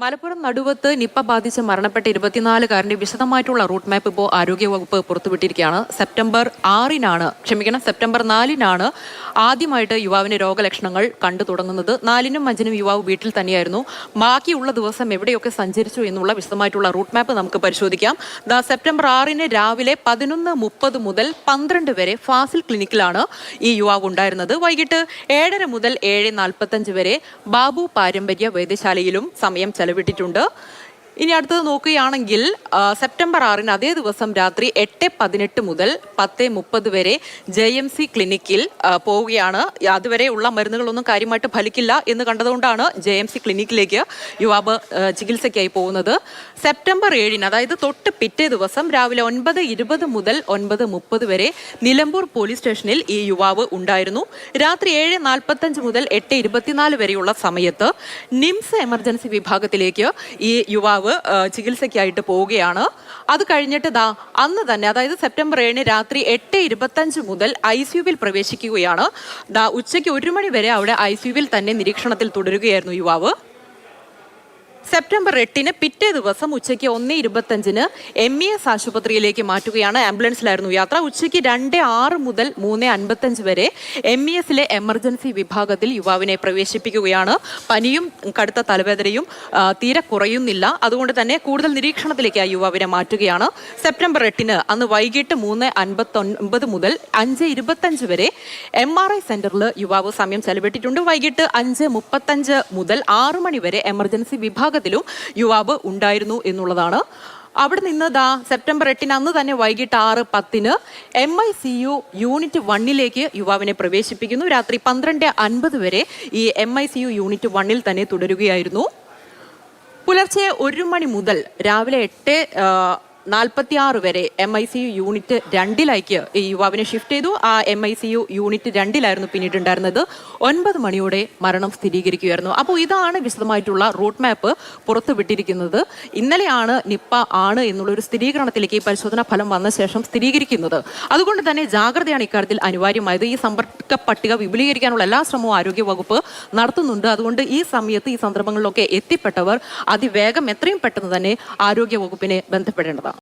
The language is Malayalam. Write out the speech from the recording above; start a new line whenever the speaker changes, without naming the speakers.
മലപ്പുറം നടുവത്ത് നിപ്പ ബാധിച്ച് മരണപ്പെട്ട 24-കാരന്റെ വിശദമായിട്ടുള്ള റൂട്ട് മാപ്പ് ഇപ്പോൾ ആരോഗ്യവകുപ്പ് പുറത്തുവിട്ടിരിക്കുകയാണ്. സെപ്റ്റംബർ 4-നാണ് ആദ്യമായിട്ട് യുവാവിന് രോഗലക്ഷണങ്ങൾ കണ്ടു തുടങ്ങുന്നത്. 4-നും 5-നും യുവാവ് വീട്ടിൽ തന്നെയായിരുന്നു. ബാക്കിയുള്ള ദിവസം എവിടെയൊക്കെ സഞ്ചരിച്ചു എന്നുള്ള വിശദമായിട്ടുള്ള റൂട്ട് മാപ്പ് നമുക്ക് പരിശോധിക്കാം. സെപ്റ്റംബർ 6-ന് രാവിലെ 11:30 മുതൽ 12 വരെ ഫാസിൽ ക്ലിനിക്കിലാണ് ഈ യുവാവ് ഉണ്ടായിരുന്നത്. വൈകിട്ട് 7:30 മുതൽ 7:45 വരെ ബാബു പാരമ്പര്യ വൈദ്യശാലയിലും സമയം ചെലവിട്ടിട്ടുണ്ട്. ഇനി അടുത്തത് നോക്കുകയാണെങ്കിൽ സെപ്റ്റംബർ 6-ന് അതേ ദിവസം രാത്രി 8:18 മുതൽ 10:30 വരെ JMC ക്ലിനിക്കിൽ പോവുകയാണ്. അതുവരെ ഉള്ള മരുന്നുകളൊന്നും കാര്യമായിട്ട് ഫലിക്കില്ല എന്ന് കണ്ടതുകൊണ്ടാണ് JMC ക്ലിനിക്കിലേക്ക് യുവാവ് ചികിത്സയ്ക്കായി പോകുന്നത്. സെപ്റ്റംബർ 7-ന് അതായത് തൊട്ട് പിറ്റേ ദിവസം രാവിലെ 9:20 മുതൽ 9:30 വരെ നിലമ്പൂർ പോലീസ് സ്റ്റേഷനിൽ ഈ യുവാവ് ഉണ്ടായിരുന്നു. രാത്രി 7:45 മുതൽ 8:24 വരെയുള്ള സമയത്ത് നിംസ് എമർജൻസി വിഭാഗത്തിലേക്ക് ഈ യുവാവ് ചികിത്സയ്ക്കായിട്ട് പോവുകയാണ്. അത് കഴിഞ്ഞിട്ട് അന്ന് തന്നെ അതായത് സെപ്റ്റംബർ 7-ന് രാത്രി 8:25 മുതൽ ICUവിൽ പ്രവേശിക്കുകയാണ്. ഉച്ചയ്ക്ക് 1 മണി വരെ അവിടെ ICUവിൽ തന്നെ നിരീക്ഷണത്തിൽ തുടരുകയായിരുന്നു യുവാവ്. സെപ്റ്റംബർ 8-ന് പിറ്റേ ദിവസം ഉച്ചയ്ക്ക് 1:25-ന് MES ആശുപത്രിയിലേക്ക് മാറ്റുകയാണ്. ആംബുലൻസിലായിരുന്നു യാത്ര. ഉച്ചയ്ക്ക് 2:06 മുതൽ 3:55 വരെ MESലെ എമർജൻസി വിഭാഗത്തിൽ യുവാവിനെ പ്രവേശിപ്പിക്കുകയാണ്. പനിയും കടുത്ത തലവേദനയും തീരെ കുറയുന്നില്ല. അതുകൊണ്ട് തന്നെ കൂടുതൽ നിരീക്ഷണത്തിലേക്ക് ആ യുവാവിനെ മാറ്റുകയാണ്. സെപ്റ്റംബർ 8-ന് അന്ന് വൈകിട്ട് 3:59 മുതൽ 5:25 വരെ MRI സെന്ററിൽ യുവാവ് സമയം ചെലവിട്ടിട്ടുണ്ട്. വൈകിട്ട് 5:35 മുതൽ 6 മണി വരെ എമർജൻസി വിഭാഗത്തിലും യുവാവ് ഉണ്ടായിരുന്നു എന്നുള്ളതാണ്. അവിടെ നിന്ന് സെപ്റ്റംബർ 8-ന് അന്ന് തന്നെ വൈകിട്ട് 6:10-ന് MICU യൂണിറ്റ് 1-ലേക്ക് യുവാവിനെ പ്രവേശിപ്പിക്കുന്നു. രാത്രി 12:50 വരെ ഈ MICU യൂണിറ്റ് 1-ൽ തന്നെ തുടരുകയായിരുന്നു. പുലർച്ചെ 1 മണി മുതൽ രാവിലെ 8:46 വരെ MICU യൂണിറ്റ് 2-ലേക്ക് ഈ യുവാവിനെ ഷിഫ്റ്റ് ചെയ്തു. ആ MICU യൂണിറ്റ് 2-ലായിരുന്നു പിന്നീട് ഉണ്ടായിരുന്നത്. 9 മണിയോടെ മരണം സ്ഥിരീകരിക്കുകയായിരുന്നു. അപ്പോൾ ഇതാണ് വിശദമായിട്ടുള്ള റൂട്ട് മാപ്പ് പുറത്തുവിട്ടിരിക്കുന്നത്. ഇന്നലെയാണ് നിപ്പ ആണ് എന്നുള്ളൊരു സ്ഥിരീകരണത്തിലേക്ക് ഈ പരിശോധനാ ഫലം വന്ന ശേഷം സ്ഥിരീകരിക്കുന്നത്. അതുകൊണ്ട് തന്നെ ജാഗ്രതയാണ് ഇക്കാര്യത്തിൽ അനിവാര്യമായത്. ഈ സമ്പർക്ക പട്ടിക വിപുലീകരിക്കാനുള്ള എല്ലാ ശ്രമവും ആരോഗ്യവകുപ്പ് നടത്തുന്നുണ്ട്. അതുകൊണ്ട് ഈ സമയത്ത് ഈ സന്ദർഭങ്ങളിലൊക്കെ എത്തിപ്പെട്ടവർ അതിവേഗം എത്രയും പെട്ടെന്ന് തന്നെ ആരോഗ്യവകുപ്പിനെ ബന്ധപ്പെടേണ്ടതാണ്.